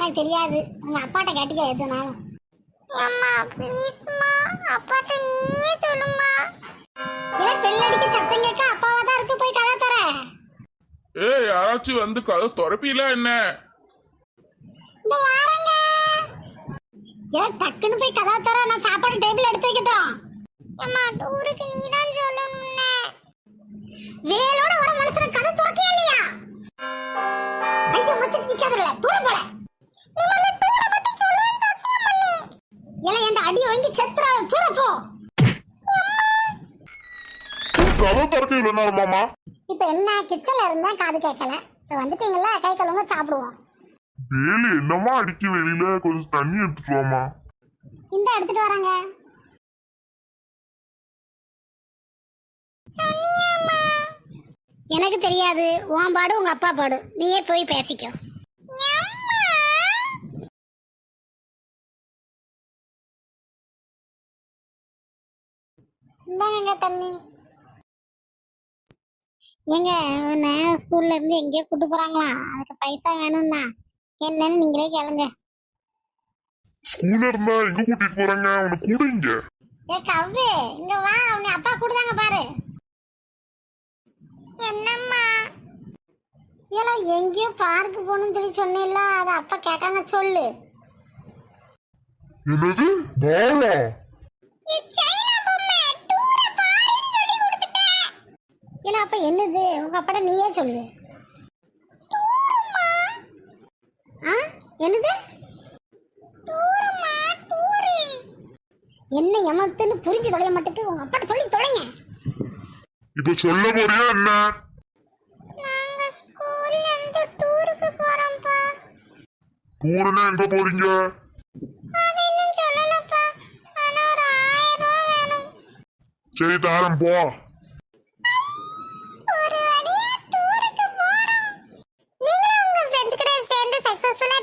எனக்கு தெரியாது. உங்க அப்பாட்ட கேட்டியா எதுனாலும்? அம்மா ப்ளீஸ்மா, அப்பாட்ட நீயே சொல்லுமா. ஏன் பெல்லடிக்கு சத்தம் கேட்க அப்பாவா தான் இருக்கு, போய் கதை தர. ஏய், யாராச்சும் வந்து கதை திறப்பீல என்ன? இந்த வாரங்க. ஏன் டக்குன்னு போய் கதை தர, நான் சாப்பாடு டேபிள் எடுத்து வைக்கட்டும். அம்மா டூருக்கு நீ தான் சொல்லணும்னே. வேலோட வர மனுஷன கதை திறக்கியா இல்லையா? ஐயோ மச்சி நிக்காதல, தூர போற. நீ மல்ல டூர பத்தி சொல்லுன்னு சத்தியம் பண்ணு. ஏல என்ற அடி வாங்கி செத்ரா, தூர போ. கதை திறக்க இல்லனா மாமா? இப்போ என்ன கிச்சன்ல இருந்தா காது கேட்கல. இப்போ வந்துட்டீங்களா, கை கழுவுங்க சாப்பிடுவோம். வேலு என்னமா அடிக்க, வெளியில கொஞ்சம் தண்ணி எடுத்துட்டு வாமா. இந்த எடுத்துட்டு வராங்க. சொன்னியாமா? எனக்கு தெரியாது, உன் பாடு உங்க அப்பா பாடு, நீயே போய் பேசிக்கோ. இந்தாங்க தண்ணி. ஏங்க ஸ்கூல்ல இருந்து எங்கேயோ கூட்டு போறாங்களா, அதுக்கு பைசா வேணும்னா என்னன்னு நீங்களே கேளுங்க. ஸ்கூல்ல இருந்தா எங்க கூட்டிட்டு போறாங்க? அவனை கூட இங்க. ஏ கவ்வு, இங்க வா, உன்னை அப்பா கூடுதாங்க பாரு. என்னம்மா? ஏல எங்கேயோ பார்க்கு போகணும்னு சொல்லி சொன்னேல்ல, அது அப்பா கேட்காங்க சொல்லு. என்னது பாலா? ஏன்னா அப்ப என்னது, உங்க அப்பாட்ட நீயே சொல்லு. என்னது என்ன எமத்துன்னு புரிஞ்சு தொலைய மாட்டேங்குது, உங்க அப்பாட்ட சொல்லி தொலைங்க. இப்ப சொல்ல போறியா என்ன? நாங்க ஸ்கூல்ல இருந்து டூருக்கு போறோம்ப்பா. டூர்னா எங்க போறீங்க? அது இன்னும் சொல்லலப்பா, ஆனா ஒரு 1000 ரூபாய் வேணும். சரி தாரம் போ. ஒரு வழியா டூருக்கு போறோம். நீங்களும் உங்க ஃப்ரெண்ட்ஸ் கூட சேர்ந்து சக்சஸ்ஃபுல்லா